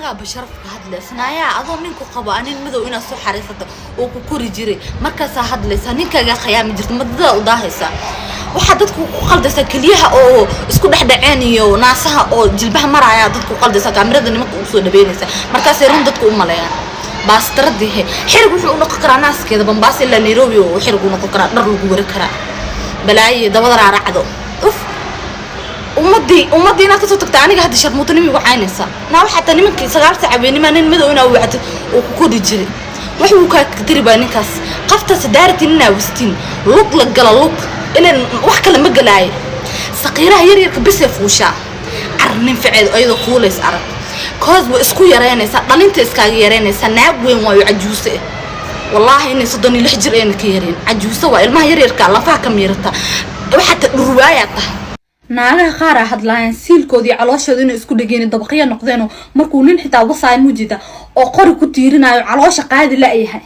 ناقة بشرف هاد لسنايا أظن إنكو قبائن مذو إنا سو حريصة وكوري جري مركز هاد لسانينك يا خيام جرت مدة وضاهسة وحدتكو قلدسة كليها أو اسكو دحدعاني وناسها أو جلبها مرايا دتكو قلدسة كاميرا نمك وصول بينسة مركز يرون دتكو ملايان باس تردي هي حرقوا في نقطة ناس كذا بنباس إلا نيروبي وحرقوا نقطة نرلو جوركرا بلاي دبضر على عدو أوف ومدي ناس تقطعني هذا شرموطني وعينسا ناو حتى نمك سغال تعبيني ما نمدو إنا وعد وكودي جري وحو كتري بانيكاس قفتا سدارتي إنا وستين لوك لقلا لوك إلا وحكا لما قلاي سقيرها يريك بس يفوشا عرنين فعيد أيضا كوليس عرب كوز واسكو يرينيسا دلينتا اسكا يرينيسا ناب وين وايو عجوسة والله إني صدني لحجر إنك يرين عجوسة وإلما يريركا لفاها كميرتا وحتى الرواياته naagaha qaar ah hadlaayeen siilkoodii calooshooda inay isku dhageen dabaqyo noqdeen markuu nin xitaa wasaan mujida oo qori ku tiirinayo caloosha qaadi la yahay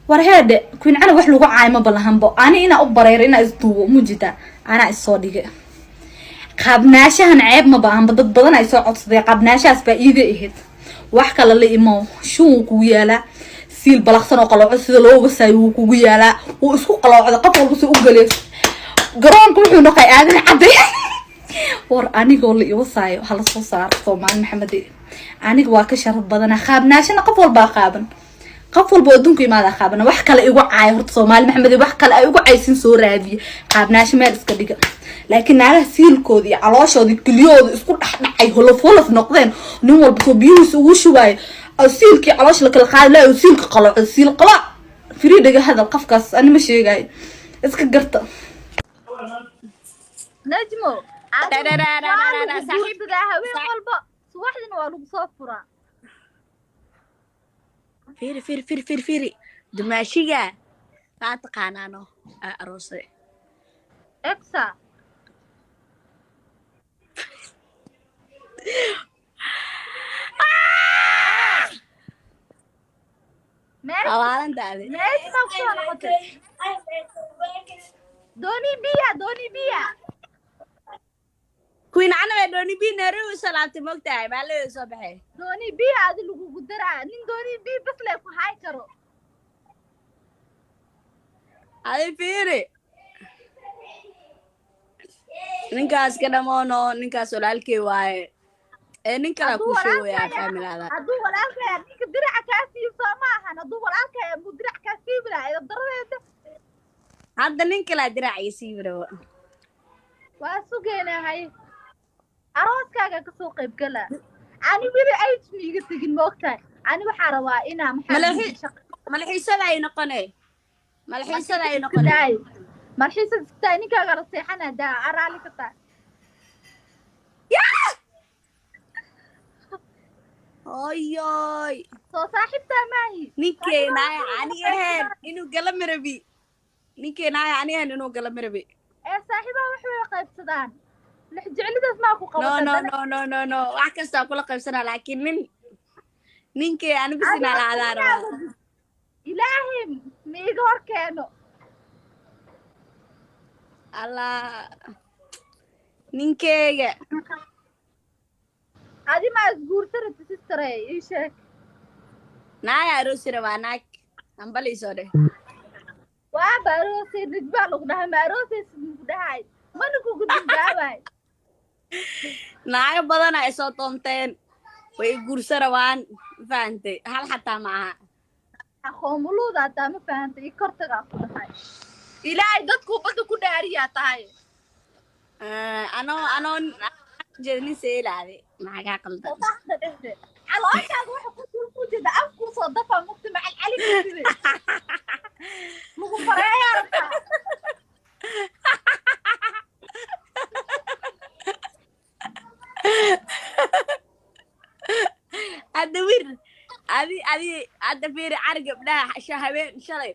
war heede kuin ana wax lagu caayma balahanbo ani ina u bareer ina isduubo mujida ana isoo dhige qabnaashahan ceeb ma baahan dad badan ay soo codsaday qabnaashaas faa'iido ahayd wax kale la imo shuu ku yaala siil balaqsan oo qalooco sida loo wasaayo uu kugu yaala uu isku qalooco qof walba soo u galay garoonka wuxuu noqay aadan caday war anigoo la igu saayo hala soo saar Soomaali Maxamed aniga waa ka sharaf badan qaabnaashana qof walba qaaban qof walba adduunka imaada qaaban wax kale igu caay horta Soomaali Maxamed wax kale ay ugu caysin soo raadiye qaabnaash meel iska dhiga laakiin naagaha siilkoodi iyo calooshoodi kiliyooda isku dhaxdhacay holof noqdeen nin walba soo biyuus ugu shubay siilkii caloosh la kala qaad laa siilka qalooco siil qala firiidaga hadal qafkaas ani ma sheegay iska garta نجمو صاحبك هوين والبا سواحدنا والو صفرا فيري دماشيغا ما تقانانو اروسي اكسا اوالان دادي دوني بيا كوين عنا دوني بي نرو سلامتي موقتاي ما له سو بخي دوني بيا ادي لوغو غدرا نين دوني بي بس لا كو هاي كرو هاي فيري ninkaas ka dhamono ninkaas walaalkay waaye ninka ku sheegaya kaamilada haduu walaalkay ninka dirac ka siib Soomahan haduu walaalkay mudirac ka siib ilaa daradeeda hadda ninka la dirac ay siibro waa sugeenahay arooskaaga ka soo qayb gala ani wili ay ismiiga tagin moogtahay ani waxa rabaa inaa malxiisada ay noqonay malxiisada ninkaaga la seexana daa araali ka taa oyoy soo saaxiibta maahi ninkeena ani ahaan inuu gala marabi ee saaxiibaha wax way qaybsadaan lix jecelidaas ma ku qabataa no wax kasta kula qaybsanaa laakiin ninkee aan bisina la adaaro ilaahi miiga horkeeno Allah ninkeega adi ma isguurtarati sister ii sheeg naaya aroosira waa naag ambali soo dheh waa baroosay rijbaa lagu dhahay maaroosay lagu dhahay mana kugu dambaabay naaga badan ay soo doonteen way guursarawaan faantay hal xataa ma aha aqoomuluda taa ma faantay kortaga ku dhahay ilaahay dadku bada ku dhaariyaa tahay ano jeedin seelaade maxaa qaldan calooshaaga waxa ku jira afku soo dafa mujtamac cali kale lagu bareeyaa adawir adi fiiri cari gabdhaha habeen shalay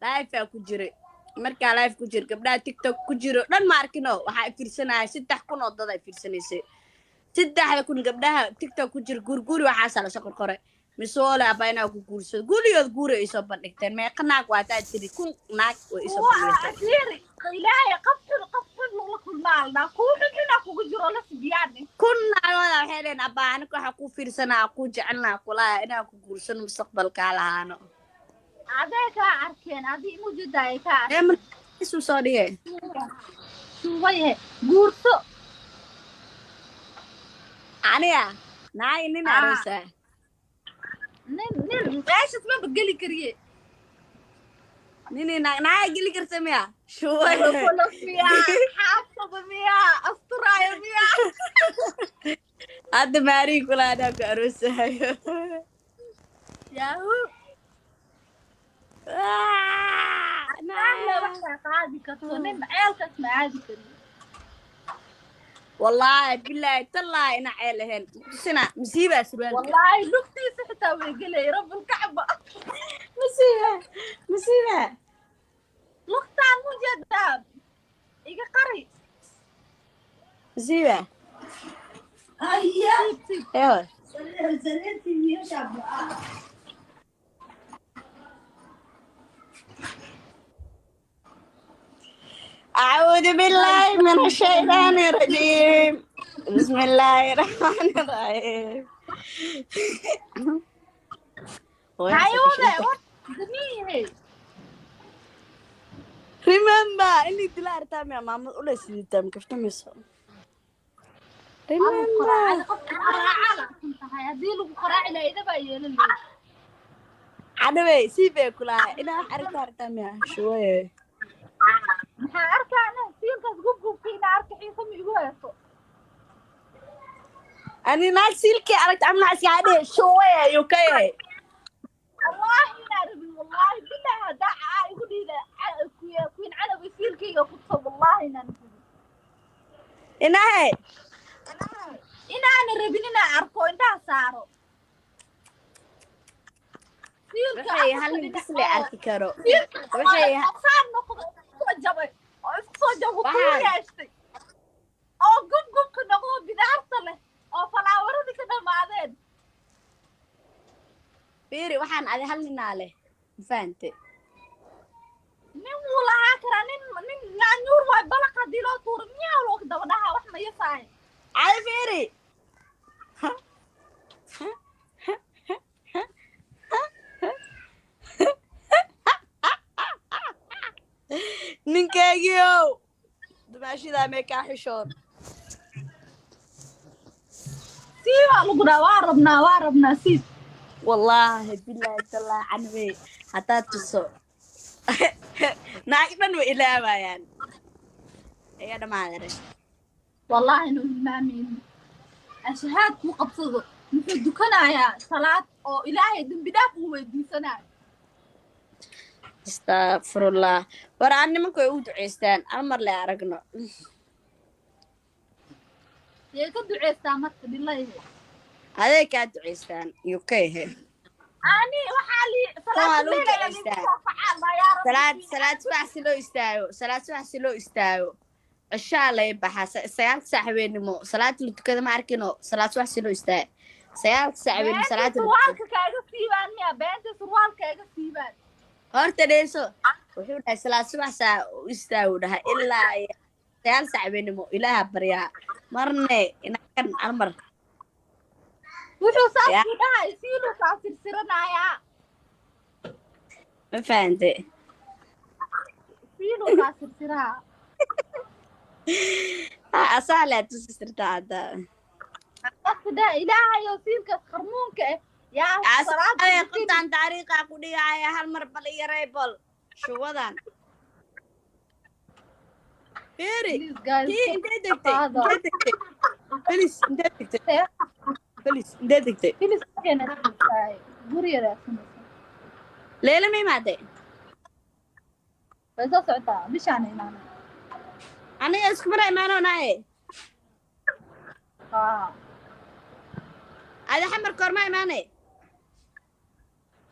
live ku jiray markaa live ku jiro gabdhaha TikTok ku jiro dhan ma arkino waxa fiirsanaya 3,000 oo dad ay fiirsanaysay 3,000 gabdhaha TikTok ku jiro gurguri waxa la soo qorqoray misoola abayna ku guurso guliyood guur ay soo bandhigteen meeqa naag waa taa tiri kun naag oo isoo bandhigtay ilaahay qafil ula kulmaalna kuu xubina kugu jiro la sibiyaani كنا ولا حيلين أبا أنا كحكو في سنة أكو جعلنا كلا أنا أكو كورسون مستقبل كالهانو adee kaa arkeen adii mujidaay kaa arkeen من اسمه صاريه suubaye guurso أنا ناي نين عروسة nin meeshas ma bageli kariye نيني ناي قلي كرسميا شو miyaa xaafada miyaa asturaayo miyaa هذا ماري كلا أنا أكو عروسة yaahu alle waxaa qaadi karto nin ceelkaas ma aadi kariyo والله بالله تلا أنا عيلهن سنة مصيبة سؤال wallaahi lugtiisa xitaa way gelay rabulkacba مصيبة lugtaan mujeedaa iga qari مصيبة siib ايوه أعوذ بالله من الشيطان الرجيم بسم الله الرحمن الرحيم hayuune damiihe Remember إني دلار تامي يا ماما ولا سيدي تام كيف تمسه Remember tahay haddii lagu qaraaci lahaa ida baa yeelan lahayd عدوي سيبي كلها إنا حركة تامي شوية maxaa arkaana siilkaas gubgubkiina arka xiisa ma igu hayso أنا ناسيلكي أنا تعمل عسكري شوية يوكي wallaahi inaa rabin wallaahi bilahi haddaa caa igu dhiida kuwiin canawi siilkayga kudso wallaahi inaan rabin إنا هي inaana rabin inaan arko indhaha saaro waxay hal bas la arki karo saan noqdo isku jabay oo isku soo jabo ku yeeshtay oo gubgubka noqdo bidaarta leh oo falaawaradii ka dhamaadeen fiiri waxaan adi hal ninaa leh fahamte nin wuu lahaa karaa nin nyaanyuur waay balaq haddii loo tuuro miyaa loo daba dhahaa wax ma yasahay cadi fiiri ninkeygiiow dumaashidaa mee kaa xishoon sii baa lagu dhaa waa rabnaa sii wallaahi bilaahi tallaahi canwe haddaad tuso naag dhan way ilaabayaan iga dhamaadare wallaahi inuu hilmaameyni ashahaad kuu qabsado muxuu dukanayaa salaad oo ilaahay dembi dhaaf uu weydiisanayo astaqfirullah war aan nimanku ay u duceystaan al mar le aragno yay ka duceystaa marka dhilayhe aday kaa duceystaan yukehe ani waxaa salaad subax si loo istaago cishaa lay baxaa 9 saac habeenimo salaad la tukada ma arkino salaad subax si loo istaago 9 saac habeenimo salaad surwaalka kaaga siibaan miya beenta surwaalkaaga siibaan horta dheyso wuxuu dhahay salaad subax saa u istaago dhahay ilaa 9 saac habeenimo ilaaha baryaa marne inakan almar wuxuu saas ku dhahay siiluu kaa sirsiranayaa ma fahante siiluu kaa sirsiraa asaa laa tusi sirta hadda dadka dhaha ilaahayo siilkaas qarmuunka ah yaa salaada qoftaan taariikha ku dhigaya hal mar bal iyo reebol shuwadan fiiri intee degtay intee degtay leela ma imaadee way soo socotaa bishaan imaana aniga isku mara imaanoonaye ada xamar koorma imaanay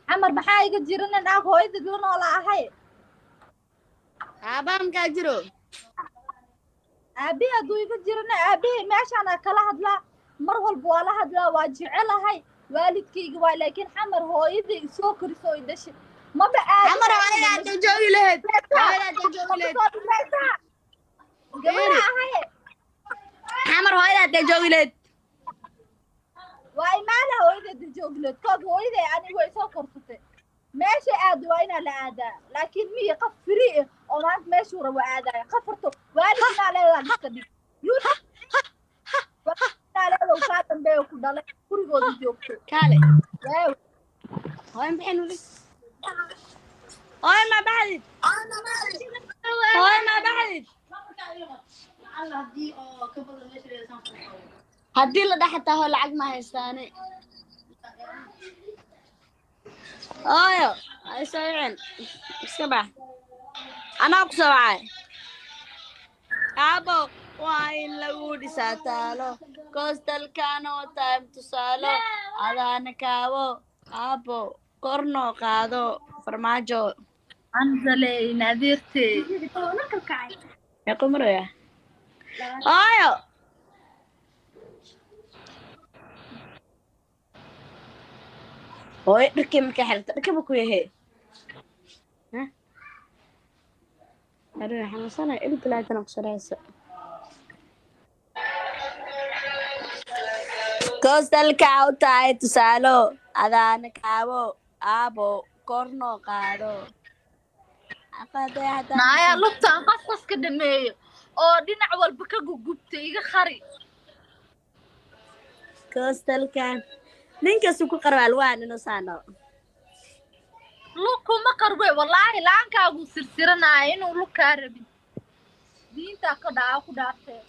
xamar maxaa iga jira nin aag hooyadid la noola ahay aabaa makaa jiro aabihi hadduu iga jirana aabihi meeshaana kala hadlaa mar walba waa la hadlaa waa jecelahay waalidkayga waa laakiin xamar hooyadii isoo korisoo i dhashay maba xamar hooyada hadda joogi lahayd hooyada hadda joogi lahayd gabadha ahaye xamar hooyada de joogileed waa imaana hooyadeeda joogleed kood hooyaday anigu way soo korsatay meesha aad waa inaa la aadaa laakiin miyi qof free ah oo maanta meeshuu rabo aadaya qafarto waalidinaa leedaa iska dhig leedow kaa dambeeyo ku dhalay gurigooda joogto kaale waaw hooy maxay nuli hooy ma baxdid hooy ma baxdid haddii la dhaxataa hoo lacag ma haystaane hooyo ay soo wicin iska bax anaa ku soo wacay aabo waa in lagu dhisaa taalo koostalkaano time tusaalo adaana kaabo aabo kornoo qaado farmaajo anzaley nadiirtee meeqo maraya hooyo hooyo dharkii markaa xirta dharkaba ku yahe arrin xanuunsanaya il bilaadana ku saraysa koostalka u tahay tusaalo adaana kaabo aabo kornoo qaado naaya lugtaan qasqaska dhameeyo oo dhinac walba ka gugubta iga qari koostalkan ninkasu ku qarwaal waa nino saano lug kuma qarwe wallaahi laankaagu sirsiranaya inuu lug kaa rabin diintaa ka dhaca ku dhaartee